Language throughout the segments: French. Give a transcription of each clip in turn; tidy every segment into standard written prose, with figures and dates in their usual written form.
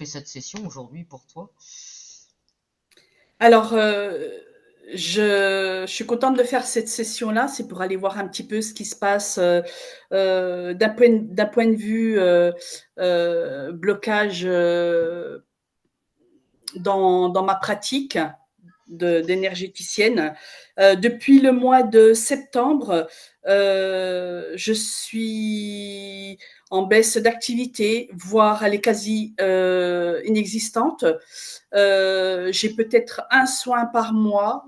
fais cette session aujourd'hui pour toi? Alors, je suis contente de faire cette session-là, c'est pour aller voir un petit peu ce qui se passe, d'un point de vue, blocage, dans ma pratique d'énergéticienne. Depuis le mois de septembre, je suis en baisse d'activité, voire elle est quasi inexistante. J'ai peut-être un soin par mois,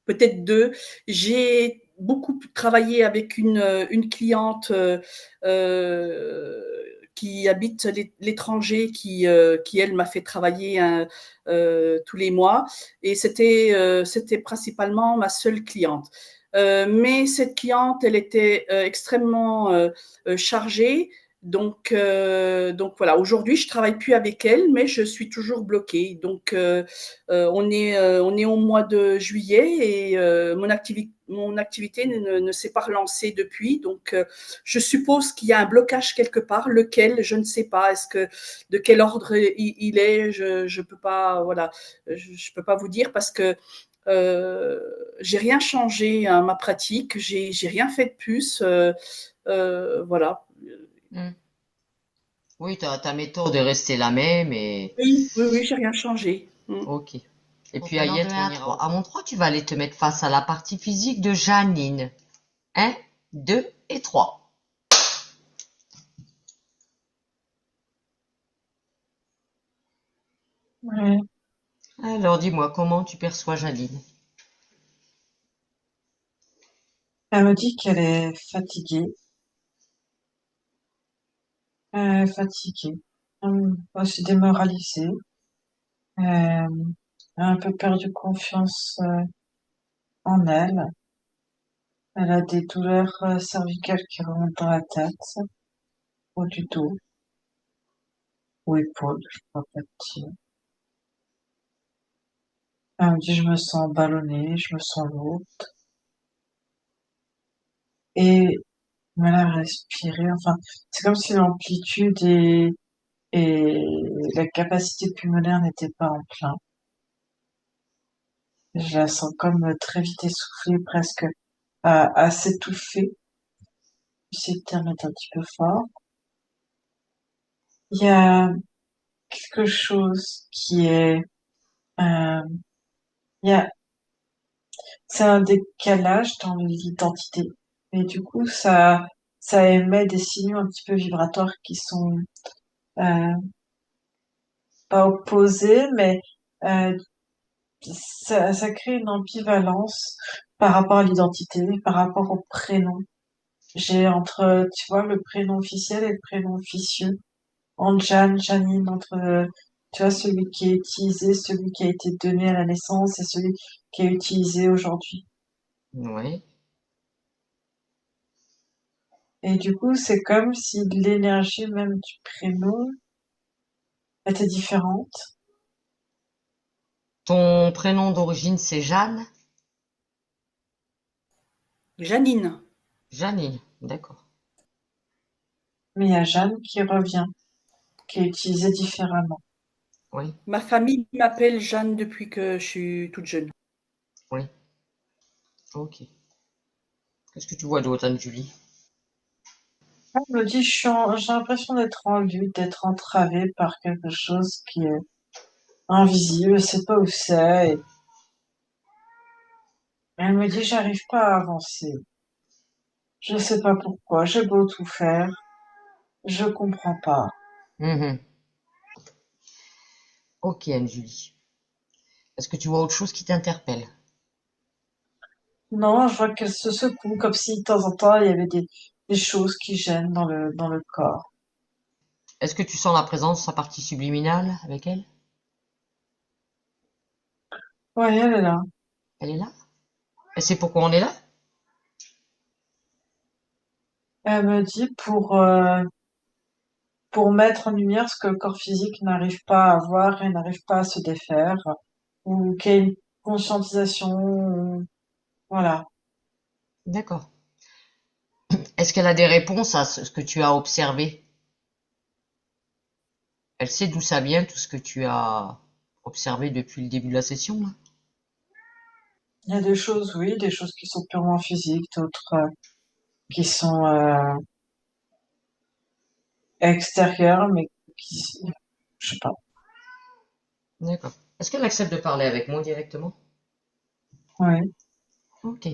peut-être deux. J'ai beaucoup travaillé avec une cliente qui habite l'étranger, qui elle m'a fait travailler tous les mois, et c'était principalement ma seule cliente. Mais cette cliente, elle était extrêmement chargée. Donc voilà, aujourd'hui, je travaille plus avec elle, mais je suis toujours bloquée. Donc, on est au mois de juillet et mon activité ne s'est pas relancée depuis. Donc, je suppose qu'il y a un blocage quelque part, lequel, je ne sais pas. Est-ce que de quel ordre il est? Je peux pas, voilà, je peux pas vous dire parce que euh, j'ai rien changé à ma pratique, j'ai rien fait de plus. Voilà. Hmm. Oui, ta méthode est restée la même et Oui, oui, oui, j'ai rien changé. ok. Et puis Ayette, on ira. À mon 3, tu vas aller te mettre face à la partie physique de Janine. Un, 2 et 3. Ouais. Alors dis-moi, comment tu perçois Janine? Elle me dit qu'elle est fatiguée, fatiguée, aussi démoralisée, a un peu perdu confiance en elle. Elle a des douleurs cervicales qui remontent dans la tête, au du dos, ou épaules, je crois pas dire. Elle me dit je me sens ballonnée, je me sens lourde, et mal à respirer. Enfin, c'est comme si l'amplitude et la capacité pulmonaire n'étaient pas en plein. Je la sens comme très vite essoufflée, presque à s'étouffer. Si le terme est un petit peu fort. Il y a quelque chose qui est, euh, il y a, c'est un décalage dans l'identité. Et du coup, ça émet des signaux un petit peu vibratoires qui sont, euh, pas opposés, mais, euh, ça crée une ambivalence par rapport à l'identité, par rapport au prénom. J'ai entre, tu vois, le prénom officiel et le prénom officieux. Entre Jeanne, Janine, entre, tu vois, celui qui est utilisé, celui qui a été donné à la naissance et celui qui est utilisé aujourd'hui. Oui. Et du coup, c'est comme si l'énergie même du prénom était différente. Ton prénom d'origine, c'est Jeanne? Janine. Janine, d'accord. Mais il y a Jeanne qui revient, qui est utilisée différemment. Oui, Ma famille m'appelle Jeanne depuis que je suis toute jeune. oui, ok. Qu'est-ce que tu vois d'autre, Anne-Julie? Elle me dit, j'ai l'impression d'être en lutte, d'être entravée par quelque chose qui est invisible, je sais pas où c'est. Et elle me dit, j'arrive pas à avancer. Je sais pas pourquoi, j'ai beau tout faire, je comprends pas. Mhm. Ok, Anne-Julie. Est-ce que tu vois autre chose qui t'interpelle? Non, je vois qu'elle se secoue comme si de temps en temps il y avait des choses qui gênent dans le corps. Est-ce que tu sens la présence de sa partie subliminale avec elle? Ouais, elle est là. Elle est là? Et c'est pourquoi on est là? Elle me dit pour mettre en lumière ce que le corps physique n'arrive pas à voir et n'arrive pas à se défaire, ou qu'il y ait une conscientisation, voilà. D'accord. Est-ce qu'elle a des réponses à ce que tu as observé? Elle sait d'où ça vient, tout ce que tu as observé depuis le début de la session, là? Il y a des choses, oui, des choses qui sont purement physiques, d'autres qui sont extérieures, mais qui, je sais pas. D'accord. Est-ce qu'elle accepte de parler avec moi directement? Oui, Ok.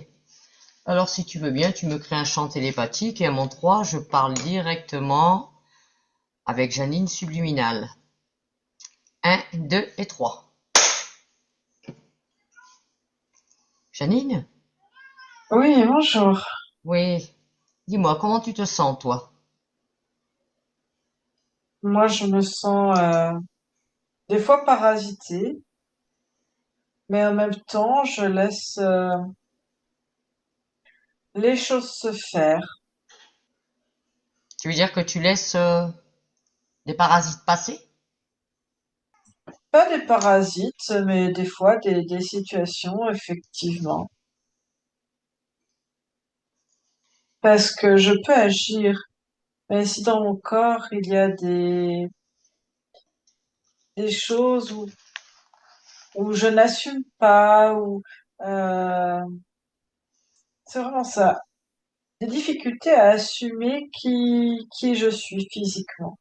Alors, si tu veux bien, tu me crées un champ télépathique et à mon 3, je parle directement avec Janine subliminale. 1, 2 et 3. Janine? oui, bonjour. Oui. Dis-moi, comment tu te sens, toi? Moi, je me sens des fois parasitée, mais en même temps, je laisse les choses se faire. Tu veux dire que tu laisses des parasites passer? Pas des parasites, mais des fois des situations, effectivement. Parce que je peux agir, mais si dans mon corps, il y a des choses où je n'assume pas, euh, c'est vraiment ça. Des difficultés à assumer qui je suis physiquement.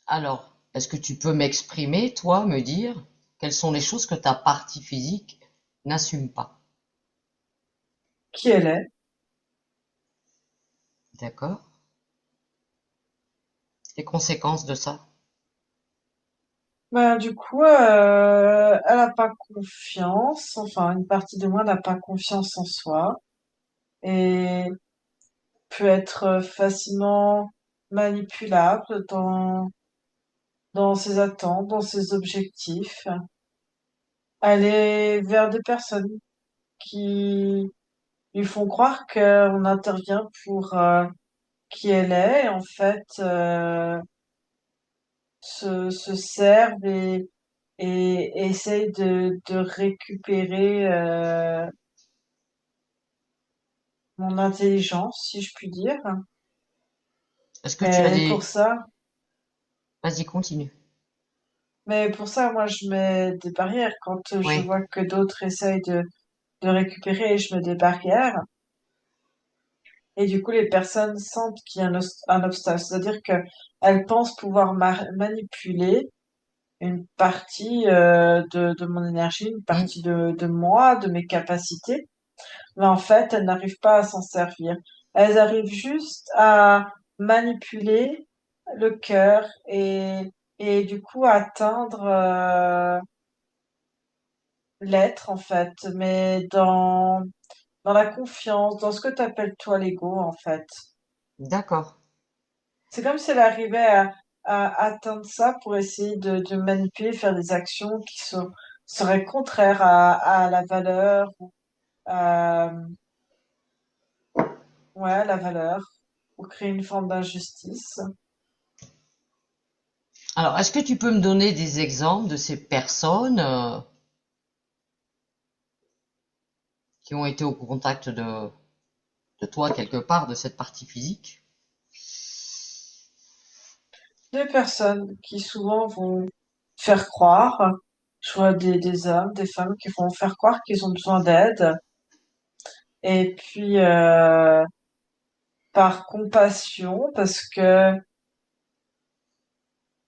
Alors, est-ce que tu peux m'exprimer, toi, me dire quelles sont les choses que ta partie physique n'assume pas? Qui elle est. D'accord? Les conséquences de ça? Ben, du coup, elle n'a pas confiance, enfin, une partie de moi n'a pas confiance en soi et peut être facilement manipulable dans ses attentes, dans ses objectifs. Aller vers des personnes qui lui font croire qu'on intervient pour qui elle est, et en fait, se servent et essayent de récupérer mon intelligence, si je puis dire. Est-ce que tu as Mais pour des... ça, Vas-y, continue. mais pour ça, moi, je mets des barrières. Quand je Oui. vois que d'autres essayent de récupérer, je mets des barrières. Et du coup, les personnes sentent qu'il y a un obstacle. C'est-à-dire que elles pensent pouvoir manipuler une partie de mon énergie, une Hmm. partie de moi, de mes capacités. Mais en fait, elles n'arrivent pas à s'en servir. Elles arrivent juste à manipuler le cœur et du coup atteindre l'être en fait, mais dans la confiance, dans ce que tu appelles toi l'ego en fait. D'accord. C'est comme si elle arrivait à atteindre ça pour essayer de manipuler, faire des actions qui seraient contraires à la valeur, à, ouais, à la valeur, ou créer une forme d'injustice. Alors, est-ce que tu peux me donner des exemples de ces personnes qui ont été au contact de toi quelque part, de cette partie physique? Deux personnes qui souvent vont faire croire, je vois des hommes, des femmes qui vont faire croire qu'ils ont besoin d'aide, et puis par compassion, parce que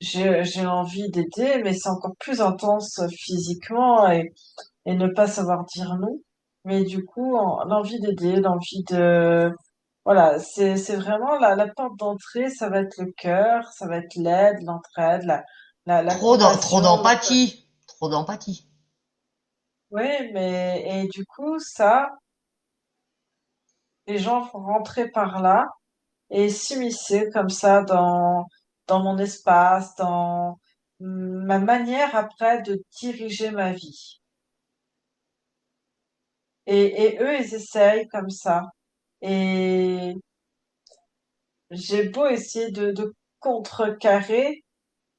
j'ai envie d'aider, mais c'est encore plus intense physiquement et ne pas savoir dire non. Mais du coup, l'envie d'aider, l'envie de... Voilà, c'est vraiment la porte d'entrée, ça va être le cœur, ça va être l'aide, l'entraide, la Trop compassion, d'empathie. Trop d'empathie. Oui, mais et du coup, ça, les gens vont rentrer par là et s'immiscer comme ça dans mon espace, dans ma manière après de diriger ma vie. Et eux, ils essayent comme ça. Et j'ai beau essayer de contrecarrer,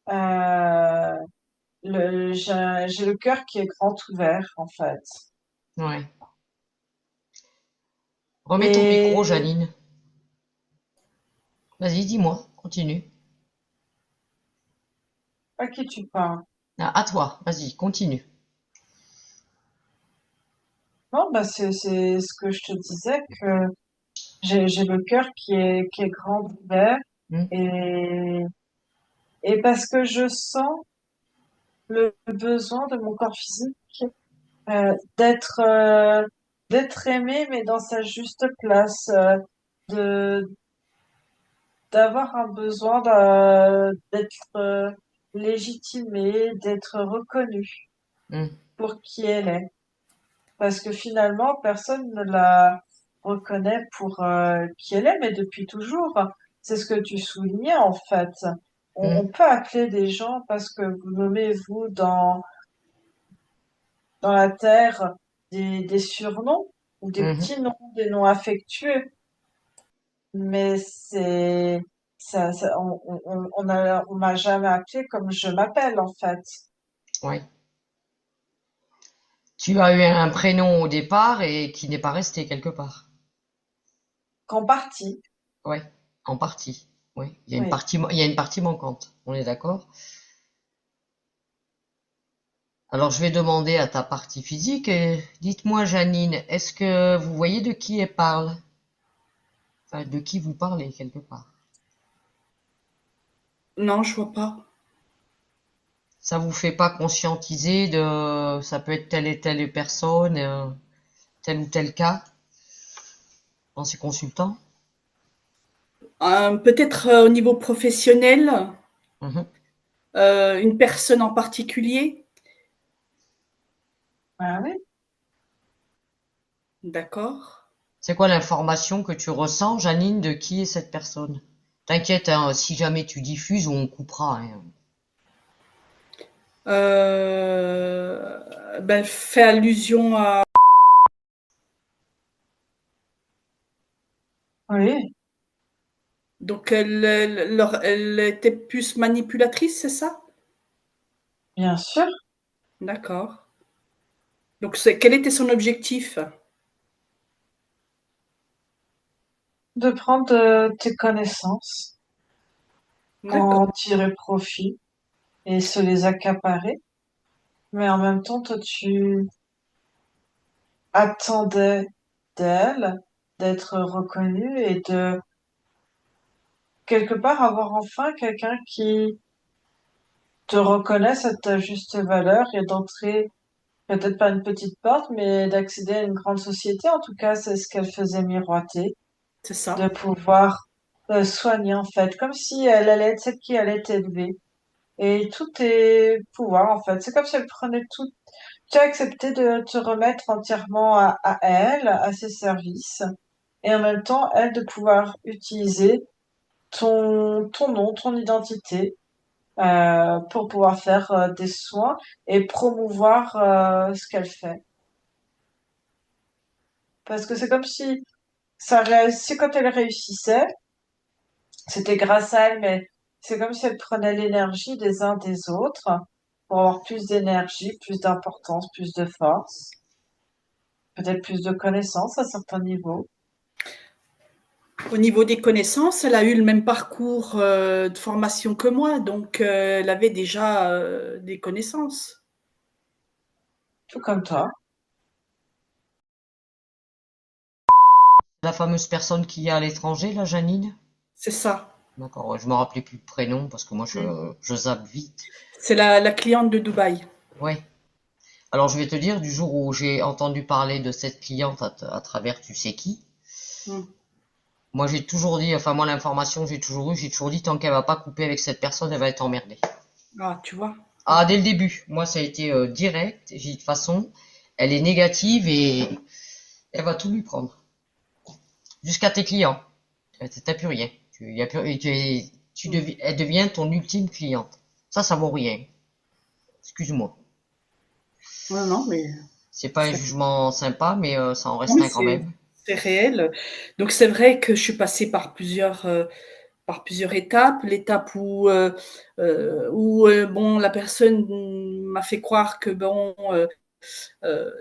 euh, j'ai le cœur qui est grand ouvert, en fait. Ouais. Remets ton micro, Et Janine. Vas-y, dis-moi, continue. À qui tu parles? Ah, à toi, vas-y, continue. Non, bah c'est ce que je te disais, que j'ai le cœur qui est grand ouvert, Hmm, et, et parce que je sens le besoin de mon corps physique, euh, d'être euh, d'être aimé, mais dans sa juste place, de d'avoir un besoin d'être légitimée, d'être reconnue hmm, pour qui elle est. Parce que finalement, personne ne la reconnaît pour qui elle est, mais depuis toujours. C'est ce que tu soulignais en fait. On hmm, peut appeler des gens parce que vous nommez, vous, dans la terre, des surnoms ou des mhm. petits noms, des noms affectueux, mais on m'a jamais appelé comme je m'appelle en fait. Ouais. Tu as eu un prénom au départ et qui n'est pas resté quelque part. Qu'en partie, Ouais, en partie. Oui, oui. il y a une partie manquante. On est d'accord? Alors je vais demander à ta partie physique. Dites-moi, Janine, est-ce que vous voyez de qui elle parle? Enfin, de qui vous parlez quelque part? Non, je vois pas. Ça vous fait pas conscientiser de, ça peut être telle et telle personne, tel ou tel cas dans ces consultants? Peut-être au niveau professionnel, Mhm. une personne en particulier. Ah oui, D'accord. C'est quoi l'information que tu ressens, Janine, de qui est cette personne? T'inquiète, hein, si jamais tu diffuses, on coupera, hein. Ben, fait allusion à. oui, Donc, elle était plus manipulatrice, c'est ça? bien sûr. D'accord. Donc, quel était son objectif? De prendre tes connaissances pour D'accord. en tirer profit et se les accaparer. Mais en même temps, toi, tu attendais d'elle d'être reconnue et de quelque part avoir enfin quelqu'un qui te reconnaisse à ta juste valeur et d'entrer peut-être pas une petite porte, mais d'accéder à une grande société. En tout cas, c'est ce qu'elle faisait miroiter, C'est de ça. pouvoir soigner en fait, comme si elle allait être celle qui allait t'élever. Et tout est pouvoir en fait. C'est comme si elle prenait tout. Tu as accepté de te remettre entièrement à elle, à ses services, et en même temps, elle de pouvoir utiliser ton nom, ton identité, pour pouvoir faire des soins et promouvoir ce qu'elle fait. Parce que c'est comme si si quand elle réussissait, c'était grâce à elle, mais c'est comme si elle prenait l'énergie des uns des autres pour avoir plus d'énergie, plus d'importance, plus de force, peut-être plus de connaissances à certains niveaux. Au niveau des connaissances, elle a eu le même parcours de formation que moi, donc elle avait déjà des connaissances. Tout comme toi. La fameuse personne qui est à l'étranger, là, Janine? C'est ça. D'accord, ouais, je me rappelais plus le prénom parce que moi Mm. je zappe vite. C'est la cliente de Dubaï. Ouais. Alors je vais te dire, du jour où j'ai entendu parler de cette cliente à travers tu sais qui, Mm. moi j'ai toujours dit, enfin moi l'information que j'ai toujours dit tant qu'elle va pas couper avec cette personne, elle va être emmerdée. Ah, tu vois. Ah, dès le début, moi ça a été direct, j'ai dit de toute façon, elle est négative et elle va tout lui prendre. Jusqu'à tes clients. T'as plus rien. Y a plus, Mm. elle devient ton ultime cliente. Ça vaut rien. Excuse-moi. Non, non, mais C'est pas un c'est jugement sympa, mais ça en non, reste mais un quand même. c'est réel. Donc c'est vrai que je suis passée par plusieurs étapes. L'étape où bon, la personne m'a fait croire que bon, euh,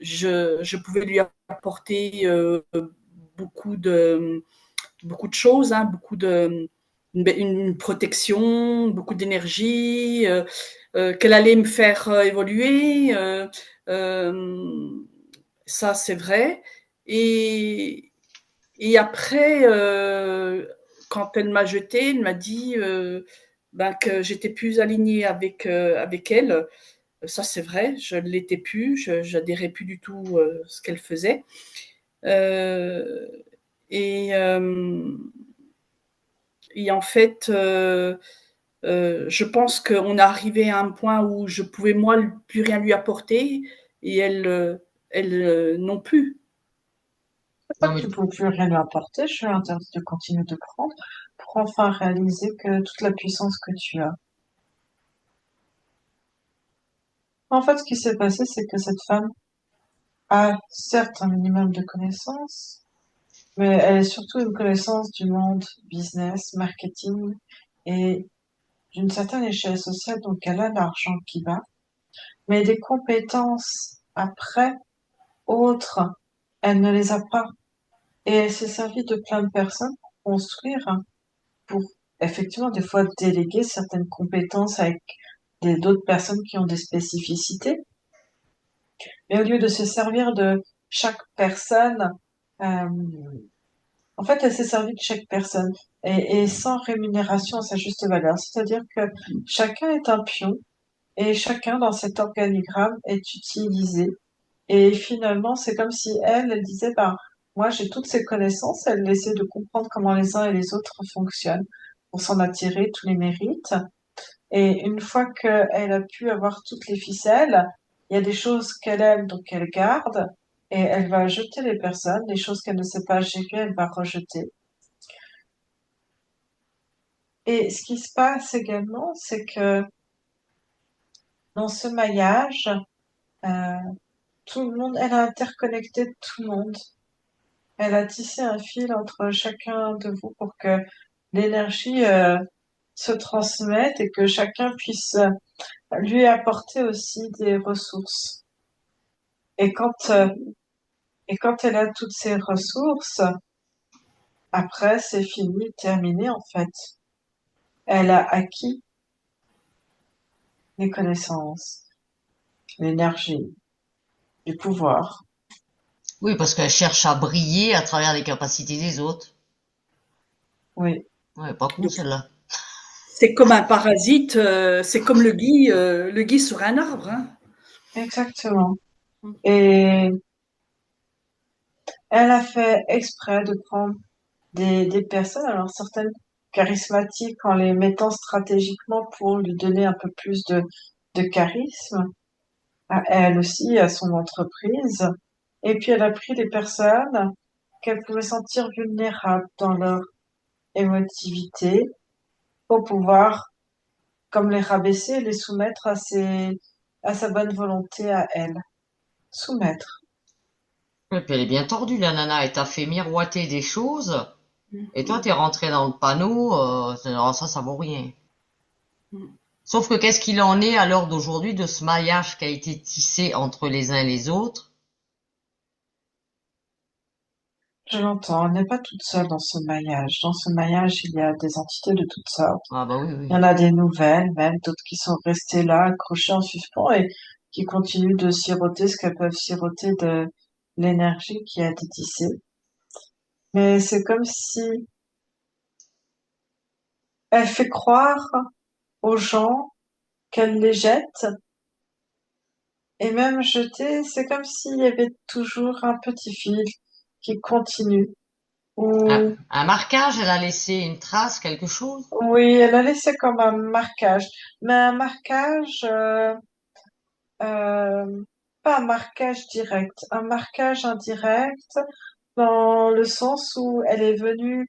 je pouvais lui apporter beaucoup de choses, hein, beaucoup de une protection, beaucoup d'énergie, qu'elle allait me faire évoluer. Ça, c'est vrai. Et, et après, quand elle m'a jeté, elle m'a dit ben, que j'étais plus alignée avec elle. Ça, c'est vrai, je ne l'étais plus, je n'adhérais plus du tout à ce qu'elle faisait. Euh, et, euh, et en fait, je pense qu'on est arrivé à un point où je pouvais moi plus rien lui apporter et elle non plus. C'est pas Non, que mais tu peux plus rien lui apporter, je suis interdit de continuer de prendre pour enfin réaliser que toute la puissance que tu as. En fait, ce qui s'est passé, c'est que cette femme a certes un minimum de connaissances, mais elle est surtout une connaissance du monde business, marketing et d'une certaine échelle sociale, donc elle a l'argent qui va, mais des compétences après, autres, elle ne les a pas. Et elle s'est servie de plein de personnes pour construire, pour effectivement des fois déléguer certaines compétences avec d'autres personnes qui ont des spécificités. Mais au lieu de se servir de chaque personne, euh, en fait, elle s'est servie de chaque personne et sans rémunération à sa juste valeur. C'est-à-dire que chacun est un pion et chacun dans cet organigramme est utilisé. Et finalement, c'est comme si elle disait, ben, moi j'ai toutes ces connaissances, elle essaie de comprendre comment les uns et les autres fonctionnent pour s'en attirer tous les mérites. Et une fois qu'elle a pu avoir toutes les ficelles, il y a des choses qu'elle aime, donc elle garde, et elle va jeter les personnes, les choses qu'elle ne sait pas gérer, elle va rejeter. Et ce qui se passe également, c'est que dans ce maillage, euh, tout le monde, elle a interconnecté tout le monde. Elle a tissé un fil entre chacun de vous pour que l'énergie se transmette et que chacun puisse lui apporter aussi des ressources. Et quand elle a toutes ces ressources, après c'est fini, terminé en fait. Elle a acquis les connaissances, l'énergie, du pouvoir. oui, parce qu'elle cherche à briller à travers les capacités des autres. Oui, Ouais, pas con Donc, celle-là. c'est comme un parasite, c'est comme le gui sur un arbre. Hein. exactement. Et elle a fait exprès de prendre des personnes, alors certaines charismatiques en les mettant stratégiquement pour lui donner un peu plus de charisme, à elle aussi, à son entreprise. Et puis elle a pris des personnes qu'elle pouvait sentir vulnérables dans leur émotivité pour pouvoir, comme les rabaisser, les soumettre à sa bonne volonté à elle. Soumettre. Et puis elle est bien tordue, la nana. Elle t'a fait miroiter des choses. Et toi, t'es rentré dans le panneau. Alors ça vaut rien. Sauf que qu'est-ce qu'il en est à l'heure d'aujourd'hui de ce maillage qui a été tissé entre les uns et les autres? Je l'entends, elle n'est pas toute seule dans ce maillage. Dans ce maillage, il y a des entités de toutes sortes. Ah bah oui, Il y oui. en a des nouvelles, même d'autres qui sont restées là, accrochées en suspens et qui continuent de siroter ce qu'elles peuvent siroter de l'énergie qui a été tissée. Mais c'est comme si elle fait croire aux gens qu'elle les jette et même jeter, c'est comme s'il y avait toujours un petit fil qui continue. Ou Un marquage, elle a laissé une trace, quelque chose? oui, elle a laissé comme un marquage, mais un marquage euh, pas un marquage direct, un marquage indirect dans le sens où elle est venue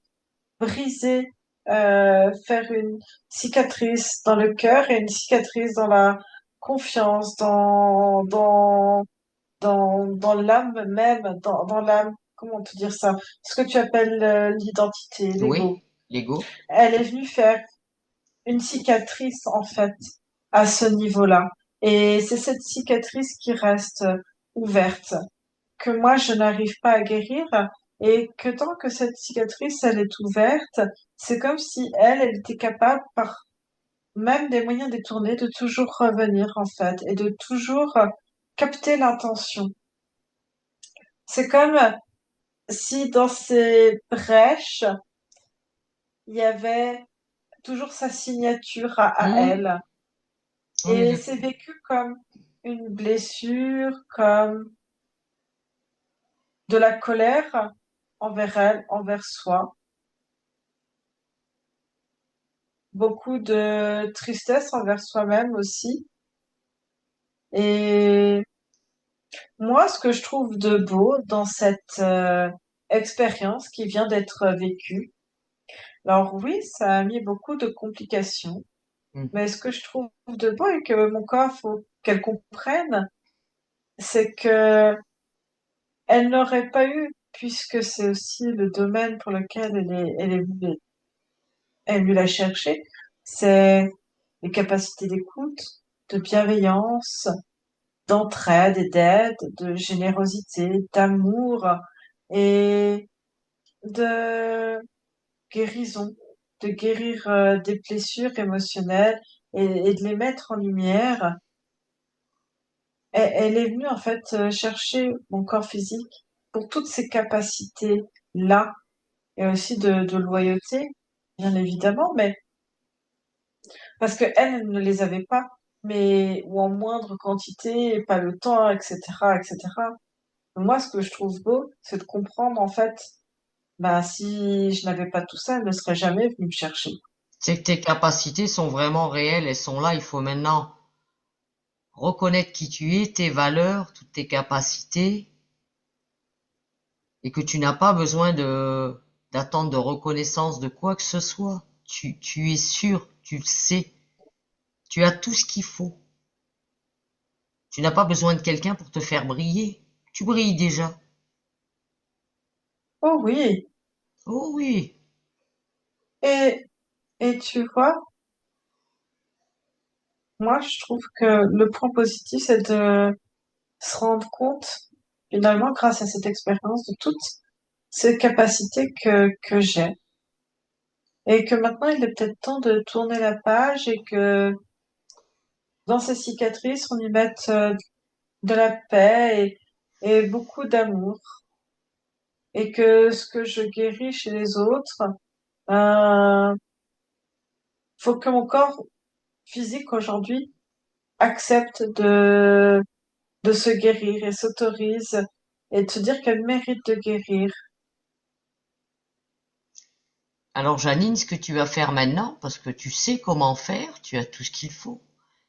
briser, faire une cicatrice dans le cœur et une cicatrice dans la confiance, dans l'âme même, dans l'âme, comment te dire ça? Ce que tu appelles l'identité, l'ego. Oui, Lego. Elle est venue faire une cicatrice en fait à ce niveau-là. Et c'est cette cicatrice qui reste ouverte, que moi je n'arrive pas à guérir, Et que tant que cette cicatrice, elle est ouverte, c'est comme si elle était capable, par même des moyens détournés, de toujours revenir, en fait, et de toujours capter l'intention. C'est comme si dans ces brèches, il y avait toujours sa signature à Hmm. elle. Oui, Et c'est vécu comme une blessure, comme de la colère envers elle, envers soi, beaucoup de tristesse envers soi-même aussi. Et moi, ce que je trouve de beau dans cette expérience qui vient d'être vécue, alors oui, ça a mis beaucoup de complications, hmm. mais ce que je trouve de beau et que mon corps faut qu'elle comprenne, c'est que elle n'aurait pas eu, puisque c'est aussi le domaine pour lequel elle est venue la chercher, c'est les capacités d'écoute, de bienveillance, d'entraide et d'aide, de générosité, d'amour et de guérison, de guérir des blessures émotionnelles et de les mettre en lumière. Elle est venue en fait chercher mon corps physique pour toutes ces capacités-là et aussi de loyauté, bien évidemment, mais parce que elle ne les avait pas, mais ou en moindre quantité, et pas le temps, etc., etc. Moi, ce que je trouve beau, c'est de comprendre en fait, bah si je n'avais pas tout ça, elle ne serait jamais venue me chercher. C'est que tes capacités sont vraiment réelles, elles sont là. Il faut maintenant reconnaître qui tu es, tes valeurs, toutes tes capacités, et que tu n'as pas besoin de d'attendre de reconnaissance de quoi que ce soit. Tu es sûr, tu le sais, tu as tout ce qu'il faut. Tu n'as pas besoin de quelqu'un pour te faire briller. Tu brilles déjà. Oh oui, Oh oui. et et tu vois, moi je trouve que le point positif, c'est de se rendre compte, finalement, grâce à cette expérience, de toutes ces capacités que j'ai. Et que maintenant, il est peut-être temps de tourner la page et que dans ces cicatrices, on y mette de la paix et beaucoup d'amour. Et que ce que je guéris chez les autres, euh, faut que mon corps physique aujourd'hui accepte de se guérir et s'autorise et de se dire qu'elle mérite de guérir. Alors Janine, ce que tu vas faire maintenant, parce que tu sais comment faire, tu as tout ce qu'il faut.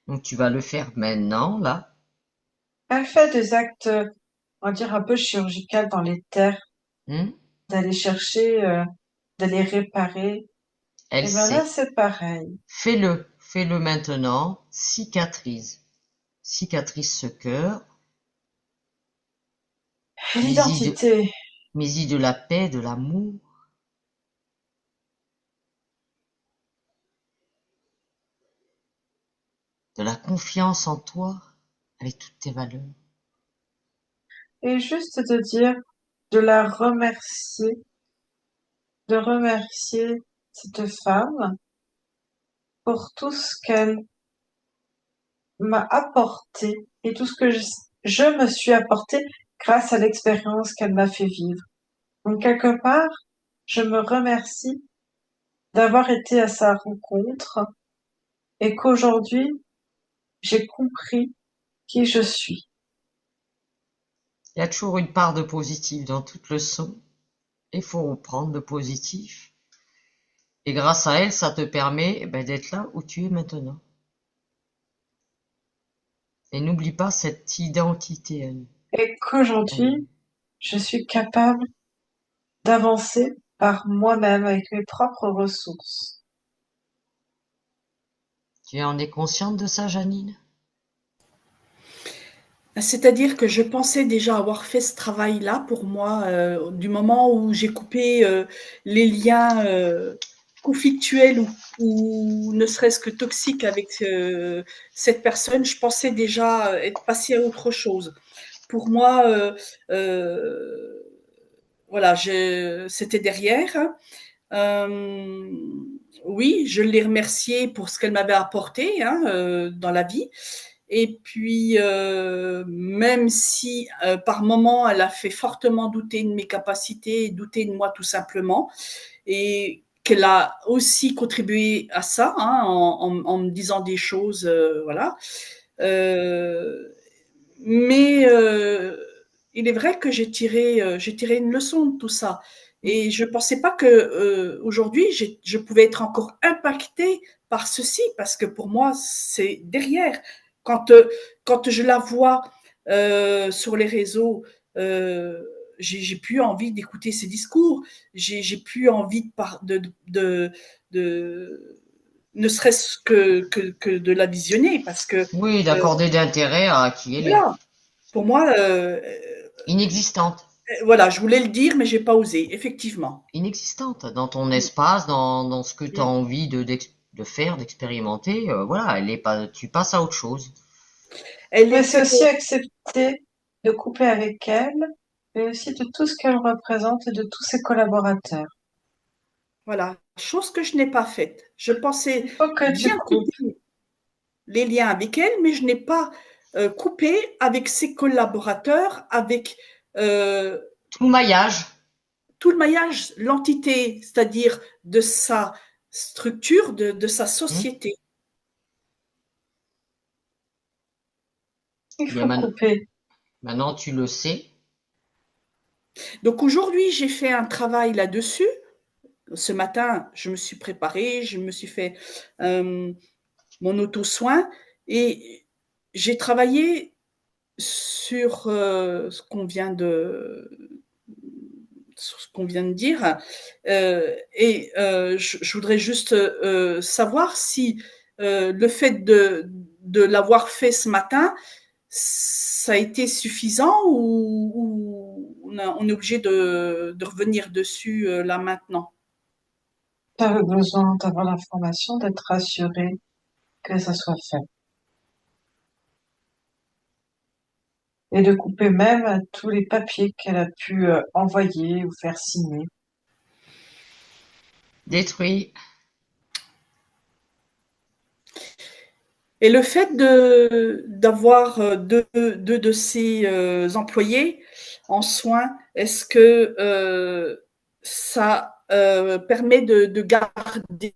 Donc tu vas le faire maintenant, là. Elle fait des actes, on va dire, un peu chirurgicaux dans les terres, Hmm. d'aller chercher, d'aller réparer. Elle Et ben là, sait. c'est pareil. Fais-le. Fais-le maintenant. Cicatrise. Cicatrise ce cœur. L'identité. Mets-y de la paix, de l'amour, de la confiance en toi, avec toutes tes valeurs. Et juste de dire, de la remercier, de remercier cette femme pour tout ce qu'elle m'a apporté et tout ce que je me suis apporté grâce à l'expérience qu'elle m'a fait vivre. Donc, quelque part, je me remercie d'avoir été à sa rencontre et qu'aujourd'hui, j'ai compris qui je suis. Il y a toujours une part de positif dans toute leçon. Il faut reprendre le positif. Et grâce à elle, ça te permet d'être là où tu es maintenant. Et n'oublie pas cette identité, elle. Et qu'aujourd'hui, je suis capable d'avancer par moi-même avec mes propres ressources. Tu en es consciente de ça, Janine? C'est-à-dire que je pensais déjà avoir fait ce travail-là pour moi, du moment où j'ai coupé les liens conflictuels ou ne serait-ce que toxiques avec cette personne, je pensais déjà être passée à autre chose. Pour moi, voilà, c'était derrière. Euh, oui, je l'ai remerciée pour ce qu'elle m'avait apporté hein, dans la vie. Et puis, même si par moment, elle a fait fortement douter de mes capacités, douter de moi tout simplement, et qu'elle a aussi contribué à ça hein, en me disant des choses, voilà. Euh, mais il est vrai que j'ai tiré une leçon de tout ça. Et je ne pensais pas que aujourd'hui je pouvais être encore impactée par ceci, parce que pour moi, c'est derrière. Quand, euh, quand je la vois sur les réseaux, euh, j'ai plus envie d'écouter ses discours, j'ai plus envie de ne serait-ce que de la visionner, parce que Oui, euh, d'accorder d'intérêt à qui elle est. voilà, pour moi, Inexistante. voilà, je voulais le dire, mais j'ai pas osé, effectivement. Inexistante. Dans ton espace, dans ce que tu as Mm. envie de faire, d'expérimenter, voilà, elle est pas, tu passes à autre chose. Elle Mais c'est était, aussi accepter de couper avec elle, et aussi de tout ce qu'elle représente et de tous ses collaborateurs. voilà, chose que je n'ai pas faite. Je pensais Il faut que tu bien coupes. couper les liens avec elle, mais je n'ai pas coupé avec ses collaborateurs, avec euh, Tout le maillage. tout le maillage, l'entité, c'est-à-dire de sa structure, de sa Hmm. société. Il Bien faut couper. maintenant, tu le sais. Donc aujourd'hui, j'ai fait un travail là-dessus. Ce matin, je me suis préparée, je me suis fait mon auto-soin et j'ai travaillé sur sur ce qu'on vient de dire. Je voudrais juste savoir si le fait de l'avoir fait ce matin, ça a été suffisant ou on est obligé de revenir dessus là maintenant. Tu as besoin d'avoir l'information, d'être rassuré que ça soit fait. Et de couper même tous les papiers qu'elle a pu envoyer ou faire signer. Détruit. Et le fait de d'avoir deux de ces employés en soins, est-ce que ça permet de garder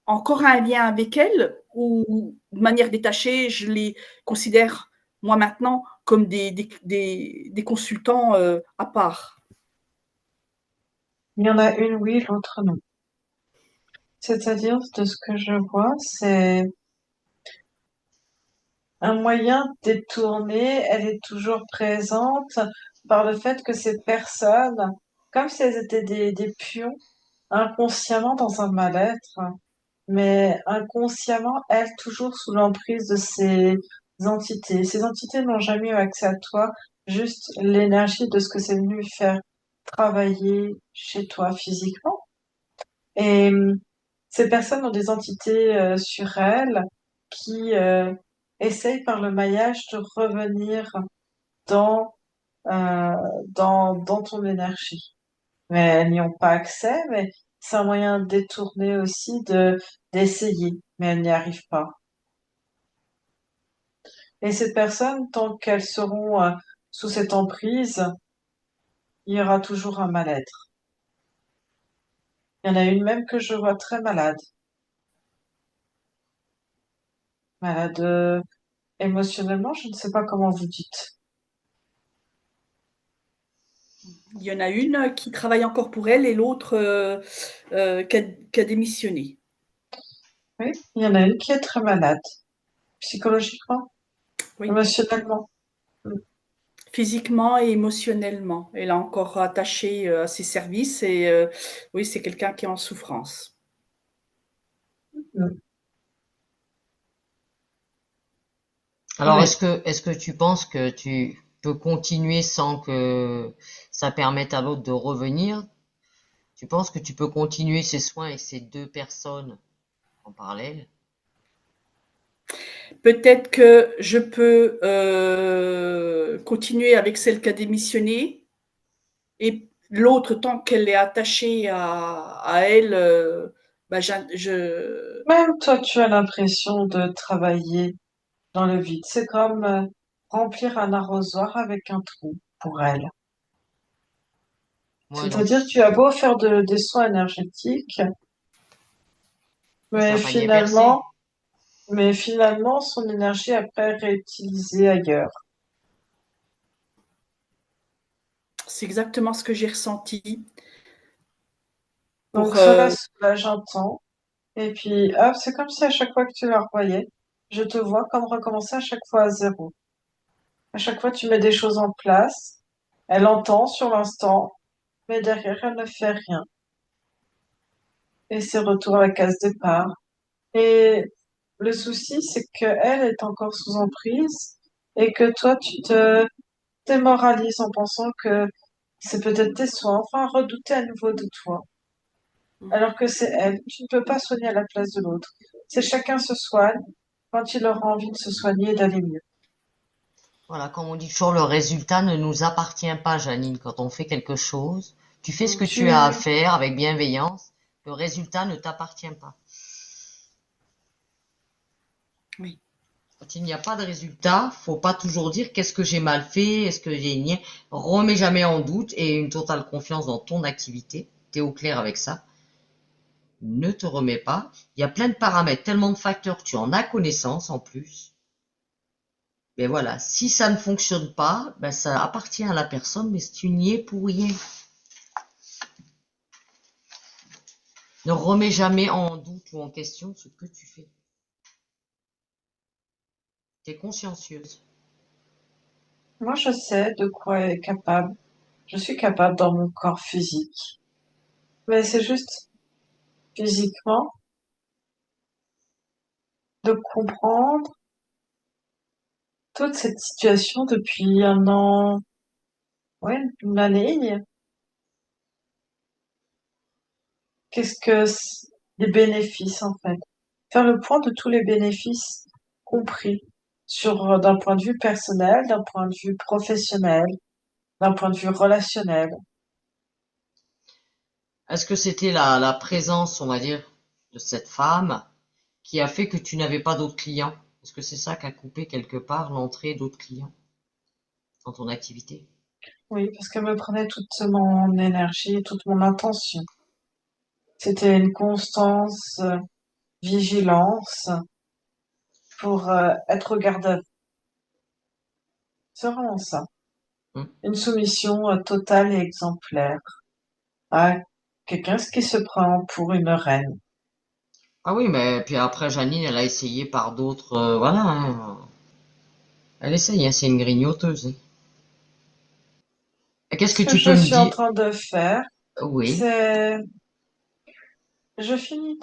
encore un lien avec elles ou de manière détachée, je les considère moi maintenant comme des consultants à part. Il y en a une oui, l'autre non. C'est-à-dire, de ce que je vois, c'est un moyen détourné. Elle est toujours présente par le fait que ces personnes, comme si elles étaient des pions, inconsciemment dans un mal-être, mais inconsciemment, elles, toujours sous l'emprise de ces entités. Ces entités n'ont jamais eu accès à toi, juste l'énergie de ce que c'est venu faire travailler chez toi physiquement. Et ces personnes ont des entités sur elles qui essayent par le maillage de revenir dans, euh, dans ton énergie. Mais elles n'y ont pas accès, mais c'est un moyen détourné aussi d'essayer, mais elles n'y arrivent pas. Et ces personnes, tant qu'elles seront sous cette emprise, il y aura toujours un mal-être. Il y en a une même que je vois très malade. Malade émotionnellement, je ne sais pas comment vous dites. Il y en a une qui travaille encore pour elle et l'autre qui a démissionné. Oui, il y en a une qui est très malade, psychologiquement, Oui. émotionnellement. Physiquement et émotionnellement. Elle est encore attachée à ses services et oui, c'est quelqu'un qui est en souffrance. Mm. Alors, Oui, est-ce que tu penses que tu peux continuer sans que ça permette à l'autre de revenir? Tu penses que tu peux continuer ces soins avec ces deux personnes en parallèle? Peut-être que je peux continuer avec celle qui a démissionné et l'autre, tant qu'elle est attachée à elle, bah, Même toi, tu as l'impression de travailler dans le vide. C'est comme remplir un arrosoir avec un trou pour elle. Ouais, donc C'est-à-dire, tu as beau faire des soins énergétiques, ça mais va pas bien percer. finalement, son énergie après est réutilisée ailleurs. c'est exactement ce que j'ai ressenti Donc, pour cela soulage un temps. Et puis, hop, c'est comme si à chaque fois que tu la revoyais, je te vois comme recommencer à chaque fois à zéro. À chaque fois, tu mets des choses en place. Elle entend sur l'instant, mais derrière, elle ne fait rien. Et c'est retour à la case départ. Et le souci, c'est qu'elle est encore sous emprise et que toi, tu te démoralises en pensant que c'est peut-être tes soins, enfin, redouter à nouveau de toi. Alors que c'est elle. Tu ne peux pas soigner à la place de l'autre. C'est chacun se soigne quand il aura envie de se soigner et d'aller mieux. Voilà, comme on dit toujours, le résultat ne nous appartient pas, Janine. Quand on fait quelque chose, tu fais ce que tu as à Tu, faire avec bienveillance. Le résultat ne t'appartient pas. oui. Quand il n'y a pas de résultat, faut pas toujours dire qu'est-ce que j'ai mal fait, est-ce que j'ai nié. Remets jamais en doute et une totale confiance dans ton activité. T'es au clair avec ça. Ne te remets pas. Il y a plein de paramètres, tellement de facteurs, tu en as connaissance en plus. Mais voilà, si ça ne fonctionne pas, ben ça appartient à la personne, mais tu n'y es pour rien. Ne remets jamais en doute ou en question ce que tu fais. T'es consciencieuse. moi, je sais de quoi est capable. Je suis capable dans mon corps physique. Mais c'est juste physiquement de comprendre toute cette situation depuis un an, ouais, une année. Qu'est-ce que les bénéfices en fait? Faire le point de tous les bénéfices compris sur d'un point de vue personnel, d'un point de vue professionnel, d'un point de vue relationnel. Est-ce que c'était la présence, on va dire, de cette femme qui a fait que tu n'avais pas d'autres clients? Est-ce que c'est ça qui a coupé quelque part l'entrée d'autres clients dans ton activité? Oui, parce qu'elle me prenait toute mon énergie, toute mon attention. C'était une constance, vigilance pour être au garde à vue. C'est vraiment ça. Hmm. Une soumission totale et exemplaire à quelqu'un qui se prend pour une reine. Ah oui, mais puis après, Janine, elle a essayé par d'autres, voilà, hein. Elle essaye, hein, c'est une grignoteuse, hein. Et qu'est-ce Ce que que tu je peux me suis en dire? train de faire, Oui. c'est, je finis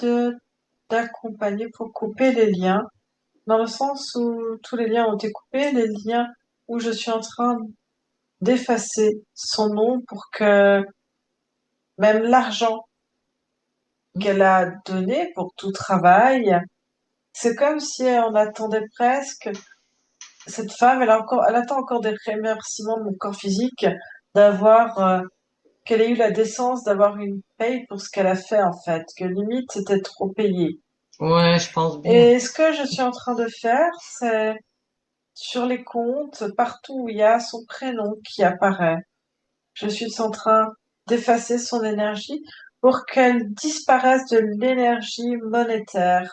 d'accompagner pour couper les liens, dans le sens où tous les liens ont été coupés, les liens où je suis en train d'effacer son nom pour que même l'argent Hmm. qu'elle a donné pour tout travail, c'est comme si on attendait presque, cette femme, elle attend encore des remerciements de mon corps physique, d'avoir, qu'elle ait eu la décence d'avoir une paye pour ce qu'elle a fait, en fait, que limite c'était trop payé. Ouais, je pense bien. Et ce que je suis en train de faire, c'est sur les comptes, partout où il y a son prénom qui apparaît, je suis en train d'effacer son énergie pour qu'elle disparaisse de l'énergie monétaire.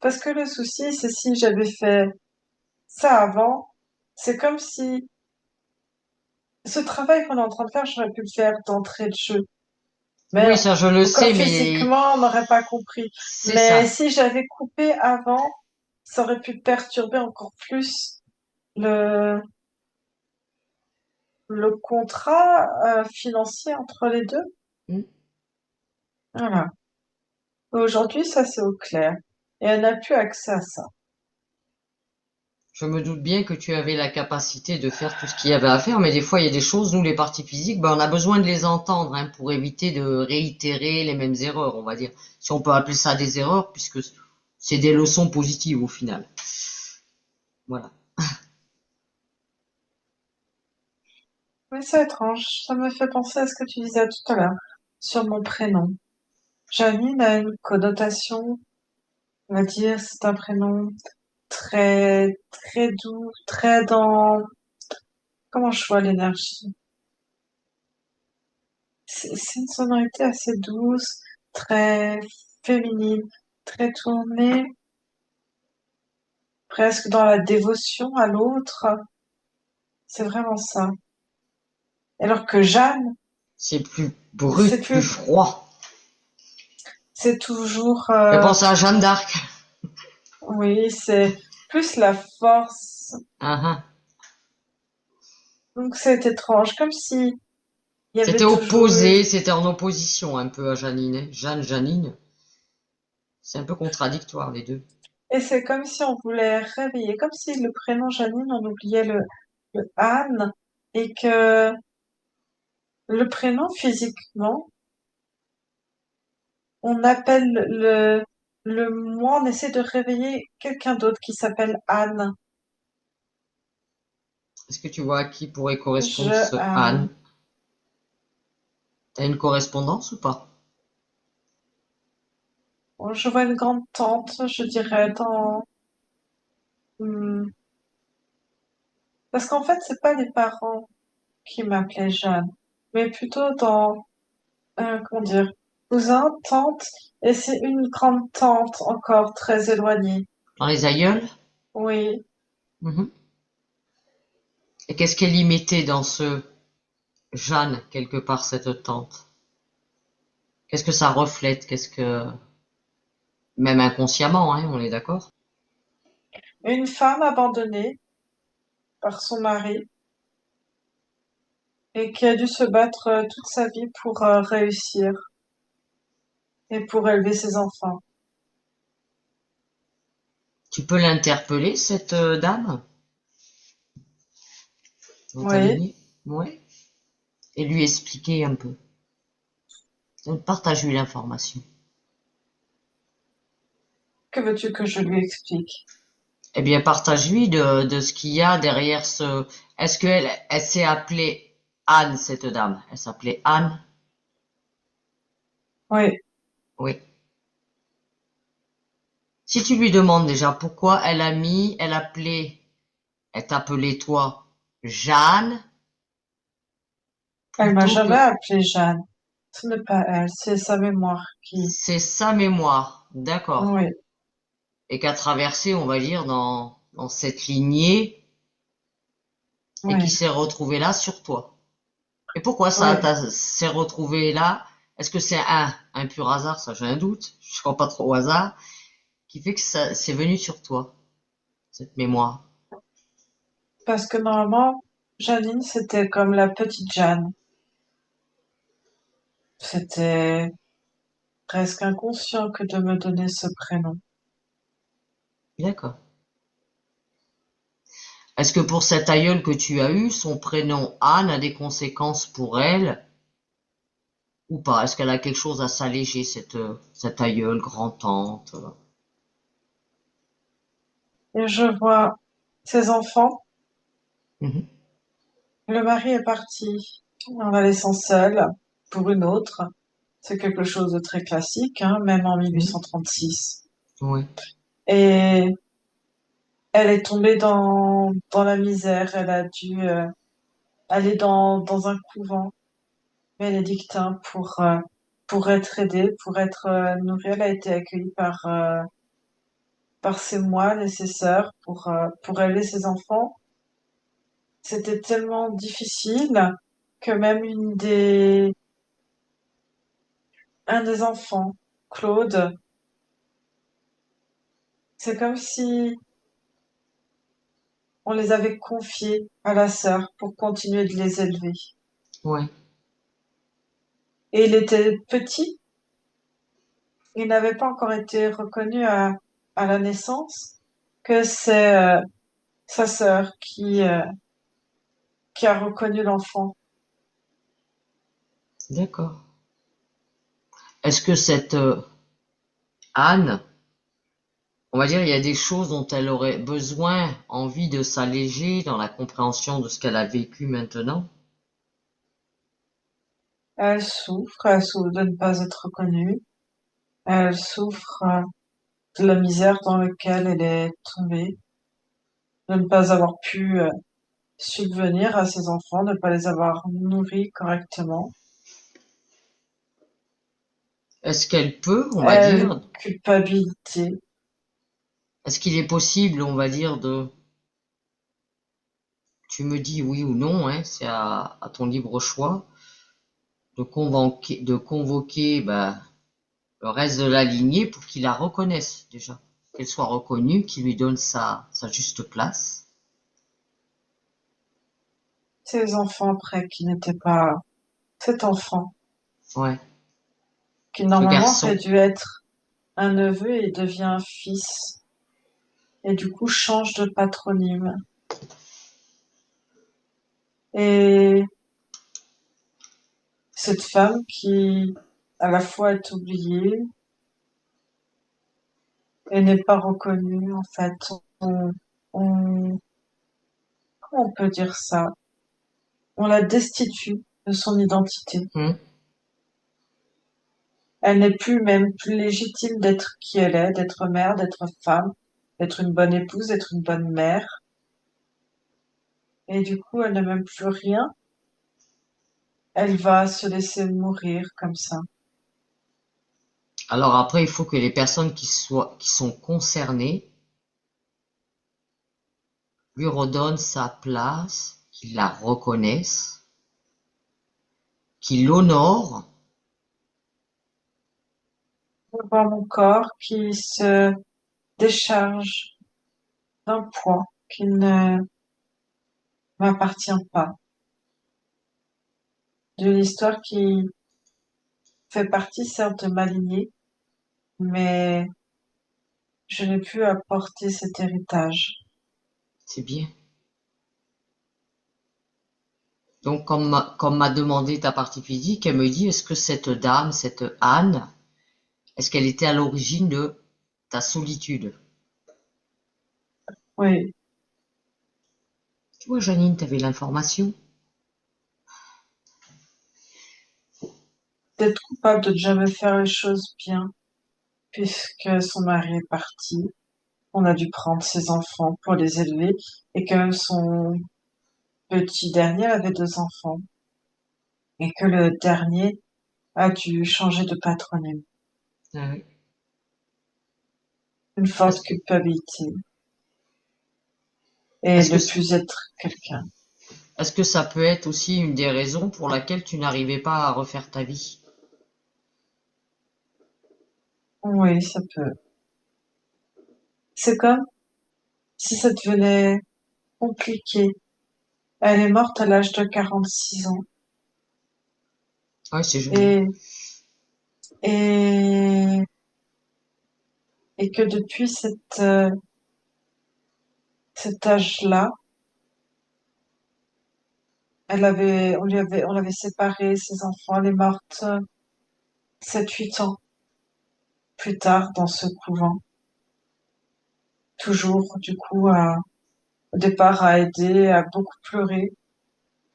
Parce que le souci, c'est si j'avais fait ça avant, c'est comme si ce travail qu'on est en train de faire, j'aurais pu le faire d'entrée de jeu. Mais Oui, ça je le encore sais, mais physiquement, on n'aurait pas compris. c'est Mais ça. si j'avais coupé avant, ça aurait pu perturber encore plus le, le contrat financier entre les deux. Hmm. Voilà. Aujourd'hui, ça c'est au clair. Et elle n'a plus accès à ça. Je me doute bien que tu avais la capacité de faire tout ce qu'il y avait à faire, mais des fois, il y a des choses, nous, les parties physiques, ben, on a besoin de les entendre, hein, pour éviter de réitérer les mêmes erreurs, on va dire. Si on peut appeler ça des erreurs, puisque c'est des leçons positives au final. Voilà. Mais c'est étrange. Ça me fait penser à ce que tu disais tout à l'heure sur mon prénom. Janine a une connotation, on va dire, c'est un prénom très, très doux, très dans, comment je vois l'énergie? C'est une sonorité assez douce, très féminine, très tournée, presque dans la dévotion à l'autre. C'est vraiment ça. Alors que Jeanne, C'est plus c'est brut, plus plus, froid. c'est toujours, Fais penser à Jeanne d'Arc. oui, c'est plus la force. Ah, ah. Donc c'est étrange, comme si il y avait C'était toujours eu, opposé, c'était en opposition un peu à Janine, hein. Jeanne, Janine. C'est un peu contradictoire, les deux. et c'est comme si on voulait réveiller, comme si le prénom Janine, on oubliait le Anne, et que le prénom physiquement, on appelle le moi, on essaie de réveiller quelqu'un d'autre qui s'appelle Anne. Est-ce que tu vois à qui pourrait Je, correspondre ce Anne. Anne? T'as une correspondance ou pas? Bon, je vois une grande tante, je dirais, hmm, parce qu'en fait, c'est pas les parents qui m'appelaient Jeanne, mais plutôt comment dire, cousin, tante, et c'est une grande tante encore très éloignée. Dans les aïeuls? Oui, Mhm. Et qu'est-ce qu'elle y mettait dans ce Jeanne, quelque part, cette tante? Qu'est-ce que ça reflète? Qu'est-ce que... Même inconsciemment, hein, on est d'accord? une femme abandonnée par son mari et qui a dû se battre toute sa vie pour réussir et pour élever ses enfants. Tu peux l'interpeller, cette dame, dans ta Oui, lignée? Ouais. Et lui expliquer un peu. Partage-lui l'information. que veux-tu que je lui explique? Eh bien, partage-lui de ce qu'il y a derrière ce... Est-ce elle s'est appelée Anne, cette dame? Elle s'appelait Anne? Oui, Oui. Si tu lui demandes déjà pourquoi elle t'appelait toi Jeanne, elle m'a plutôt jamais que appelée Jeanne. Ce n'est pas elle, c'est sa mémoire qui... c'est sa mémoire, d'accord, Oui, et qu'a traversé, on va dire, dans cette lignée, et qui oui, s'est retrouvée là sur toi. Et pourquoi ça oui. s'est retrouvé là? Est-ce que c'est un pur hasard? Ça, j'ai un doute. Je crois pas trop au hasard. Qui fait que ça, c'est venu sur toi, cette mémoire. Parce que normalement, Janine, c'était comme la petite Jeanne. C'était presque inconscient que de me donner ce prénom. D'accord. Est-ce que pour cette aïeule que tu as eue, son prénom Anne a des conséquences pour elle ou pas? Est-ce qu'elle a quelque chose à s'alléger, cette aïeule, grand-tante? Et je vois ses enfants. Mhm. Le mari est parti en la laissant seule pour une autre. C'est quelque chose de très classique, hein, même en Mhm. 1836. Oui. Et elle est tombée dans la misère. Elle a dû aller dans un couvent bénédictin pour être aidée, pour être nourrie. Elle a été accueillie par ses moines et ses sœurs pour élever ses enfants. C'était tellement difficile que même un des enfants, Claude, c'est comme si on les avait confiés à la sœur pour continuer de les élever. Ouais. Et il était petit, il n'avait pas encore été reconnu à la naissance, que sa sœur qui a reconnu l'enfant. D'accord. Est-ce que cette Anne, on va dire, il y a des choses dont elle aurait besoin, envie de s'alléger dans la compréhension de ce qu'elle a vécu maintenant? Elle souffre de ne pas être reconnue, elle souffre de la misère dans laquelle elle est tombée, de ne pas avoir pu subvenir à ses enfants, de ne pas les avoir nourris correctement. Est-ce qu'elle peut, on va Elle, dire, culpabilité. est-ce qu'il est possible, on va dire, tu me dis oui ou non, hein, c'est à ton libre choix, de convoquer le reste de la lignée pour qu'il la reconnaisse déjà, qu'elle soit reconnue, qu'il lui donne sa juste place. Ces enfants après qui n'étaient pas cet enfant Ouais, qui ce normalement aurait garçon. dû être un neveu et devient un fils et du coup change de patronyme. Et cette femme qui à la fois est oubliée et n'est pas reconnue en fait. On, comment on peut dire ça? On la destitue de son identité. Hmm. Elle n'est plus même plus légitime d'être qui elle est, d'être mère, d'être femme, d'être une bonne épouse, d'être une bonne mère. Et du coup, elle n'a même plus rien. Elle va se laisser mourir comme ça. Alors après, il faut que les personnes qui sont concernées lui redonnent sa place, qu'ils la reconnaissent, qu'ils l'honorent. Je vois mon corps qui se décharge d'un poids qui ne m'appartient pas, d'une histoire qui fait partie certes de ma lignée, mais je n'ai pu apporter cet héritage. C'est bien. Donc, comme m'a demandé ta partie physique, elle me dit, est-ce que cette dame, cette Anne, est-ce qu'elle était à l'origine de ta solitude? Oui, Tu vois, Janine, t'avais l'information. d'être coupable de ne jamais faire les choses bien, puisque son mari est parti, on a dû prendre ses enfants pour les élever, et que son petit dernier avait 2 enfants, et que le dernier a dû changer de patronyme. Ah oui. Une Est-ce forte que, culpabilité, et est-ce ne que, plus être quelqu'un. est-ce que ça peut être aussi une des raisons pour laquelle tu n'arrivais pas à refaire ta vie? Oui, ça peut. C'est comme si ça devenait compliqué. Elle est morte à l'âge de 46 ans. Ouais, c'est jeune. Et, et, et que depuis cet âge-là, on l'avait séparée, ses enfants, elle est morte 7, 8 ans plus tard dans ce couvent. Toujours, du coup, au départ, à aider, à beaucoup pleurer.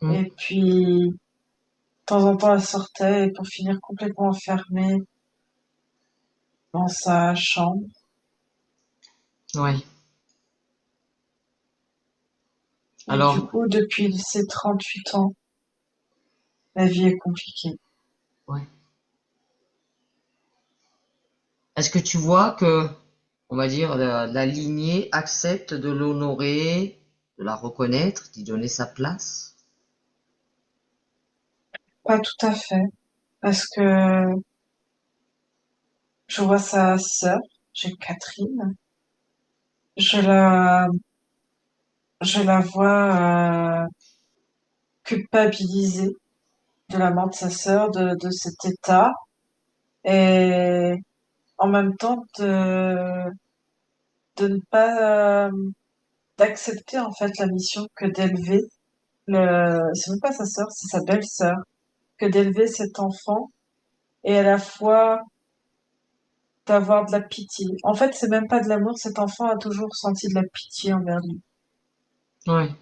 Hmm. Et puis, de temps en temps, elle sortait et pour finir complètement enfermée dans sa chambre. Ouais. Et du Alors, coup, depuis ces 38 ans, la vie est compliquée. ouais. Est-ce que tu vois que, on va dire, la lignée accepte de l'honorer, de la reconnaître, d'y donner sa place? Pas tout à fait, parce que je vois sa sœur, j'ai Catherine, je la, je la vois culpabilisée de la mort de sa sœur, de cet état, et en même temps de ne pas d'accepter en fait la mission que d'élever c'est même pas sa sœur, c'est sa belle-sœur, que d'élever cet enfant et à la fois d'avoir de la pitié. En fait, c'est même pas de l'amour, cet enfant a toujours senti de la pitié envers lui. Ouais.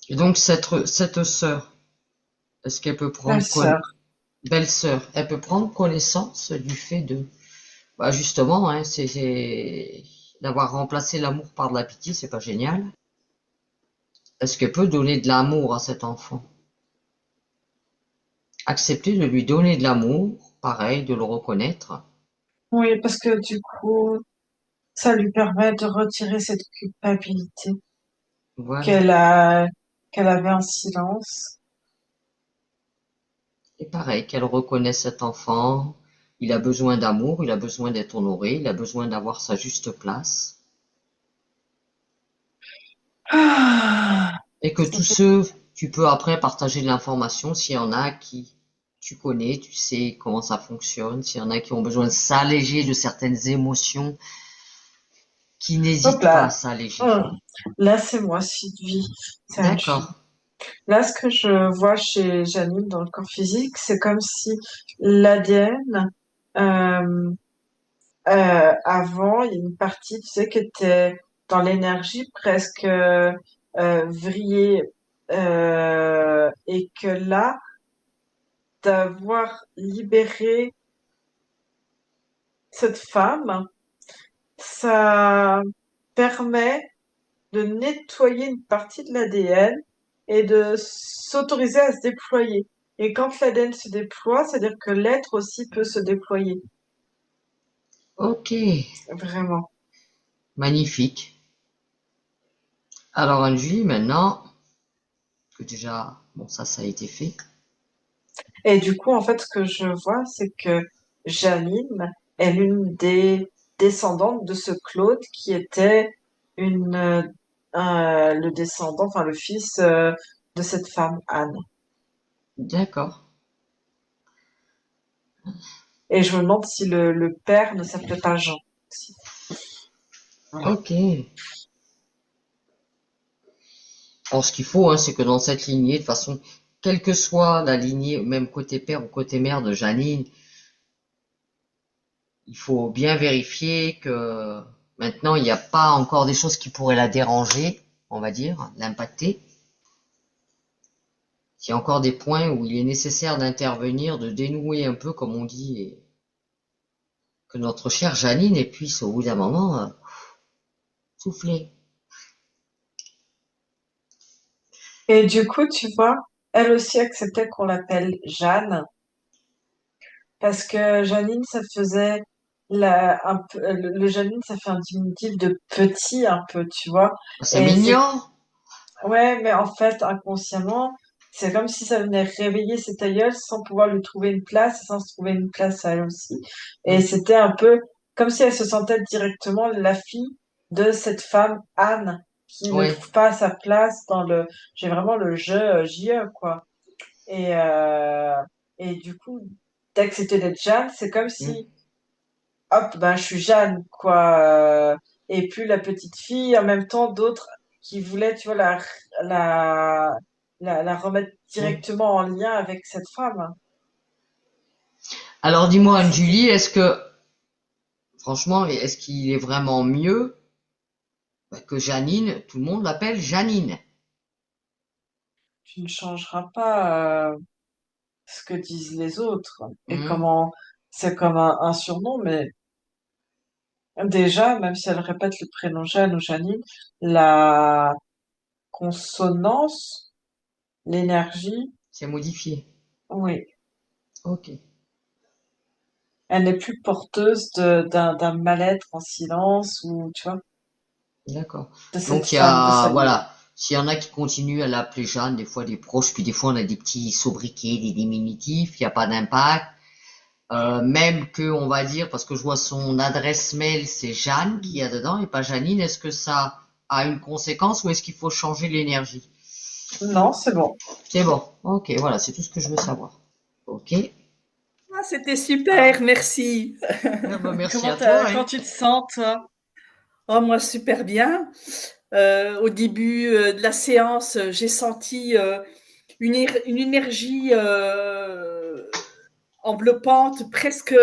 Et donc cette sœur, est-ce qu'elle peut prendre Belle-sœur. belle-sœur, elle peut prendre connaissance du fait de, bah justement, hein, d'avoir remplacé l'amour par de la pitié, c'est pas génial. Est-ce qu'elle peut donner de l'amour à cet enfant? Accepter de lui donner de l'amour, pareil, de le reconnaître. Oui, parce que du coup, ça lui permet de retirer cette culpabilité Voilà. qu'elle a, qu'elle avait en silence. Et pareil, qu'elle reconnaisse cet enfant. Il a besoin d'amour, il a besoin d'être honoré, il a besoin d'avoir sa juste place. Ah, Et que tous ceux, tu peux après partager de l'information s'il y en a qui tu connais, tu sais comment ça fonctionne, s'il y en a qui ont besoin de s'alléger de certaines émotions, qui hop n'hésitent pas à là. s'alléger. Hum. Là, c'est moi, Sylvie. C'est une fille. D'accord. Là, ce que je vois chez Janine dans le corps physique, c'est comme si l'ADN, euh, avant, il y a une partie, tu sais, qui était dans l'énergie presque vrillée, et que là, d'avoir libéré cette femme, ça permet de nettoyer une partie de l'ADN et de s'autoriser à se déployer. Et quand l'ADN se déploie, c'est-à-dire que l'être aussi peut se déployer. Ok. Vraiment. Magnifique. Alors Angie, maintenant, que déjà, bon ça a été fait. Et du coup, en fait, ce que je vois, c'est que Janine est l'une des descendantes de ce Claude qui était le descendant, enfin le fils de cette femme, Anne. D'accord. Et je me demande si le père ne s'appelait pas Jean aussi. Ok. Alors ce qu'il faut, hein, c'est que dans cette lignée, de toute façon, quelle que soit la lignée, même côté père ou côté mère de Janine, il faut bien vérifier que maintenant il n'y a pas encore des choses qui pourraient la déranger, on va dire, l'impacter. S'il y a encore des points où il est nécessaire d'intervenir, de dénouer un peu, comme on dit, et que notre chère Janine puisse au bout d'un moment souffler. Et du coup, tu vois, elle aussi acceptait qu'on l'appelle Jeanne, parce que Janine, ça faisait un peu, le Janine, ça fait un diminutif de petit un peu, tu vois. C'est Et c'est, mignon. ouais, mais en fait, inconsciemment, c'est comme si ça venait réveiller cette aïeule sans pouvoir lui trouver une place, sans se trouver une place à elle aussi. Et Mm. c'était un peu comme si elle se sentait directement la fille de cette femme, Anne, qui ne Oui. trouve pas sa place j'ai vraiment le jeu, JE, quoi. Et, euh, et du coup, d'accepter d'être Jeanne, c'est comme Mm. si, hop, ben, je suis Jeanne, quoi. Et puis la petite fille, en même temps, d'autres qui voulaient, tu vois, la, la remettre Mm. directement en lien avec cette femme. Alors dis-moi, C'était, Anne-Julie, est-ce que, franchement, est-ce qu'il est vraiment mieux que Janine, tout le monde l'appelle Janine? tu ne changeras pas ce que disent les autres. Et Mm. comment, c'est comme un surnom, mais déjà, même si elle répète le prénom Jeanne ou Janine, la consonance, l'énergie, C'est modifié. oui, Ok, elle n'est plus porteuse d'un mal-être en silence ou, tu vois, d'accord. de cette Donc il y femme, de a, sa vie. voilà, s'il y en a qui continuent à l'appeler Jeanne, des fois des proches, puis des fois on a des petits sobriquets, des diminutifs, il n'y a pas d'impact. Même que, on va dire, parce que je vois son adresse mail, c'est Jeanne qui y a dedans et pas Janine, est-ce que ça a une conséquence ou est-ce qu'il faut changer l'énergie? Non, c'est bon. C'est bon, ok, voilà, c'est tout ce que je veux savoir. Ok, Ah, c'était super, merci. ah bah merci à toi, Quand hein. tu te sens, toi? Oh, moi, super bien. Au début de la séance, j'ai senti une énergie enveloppante, presque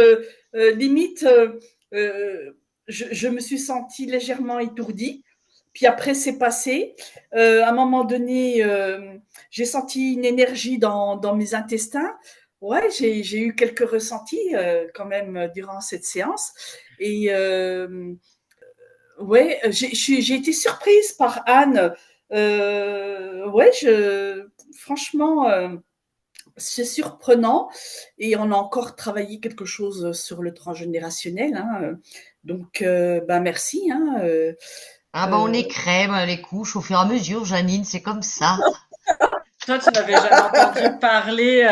limite. Je me suis sentie légèrement étourdie. Puis après, c'est passé. À un moment donné, j'ai senti une énergie dans mes intestins. Ouais, j'ai eu quelques ressentis quand même durant cette séance. Et ouais, j'ai été surprise par Anne. Ouais, franchement, c'est surprenant. Et on a encore travaillé quelque chose sur le transgénérationnel. Hein. Donc, ben merci. Hein, Ah bah on euh, est crème, les couches au fur et à mesure, Janine, c'est comme ça. Toi, tu n'avais jamais entendu parler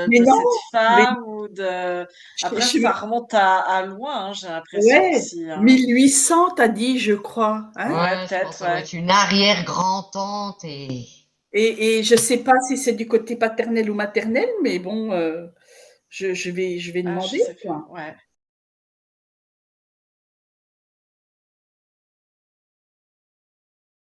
mais de non, cette mais femme ou de... je, Après, je, ça remonte à loin, hein, j'ai l'impression ouais, aussi. Hein. 1800, t'as dit, je crois. Hein. Ouais, Ouais, je pense que peut-être, ça doit ouais. être une arrière-grand-tante et... Et je sais pas si c'est du côté paternel ou maternel, mais bon, je vais Ah, je demander, sais plus. quoi. Ouais.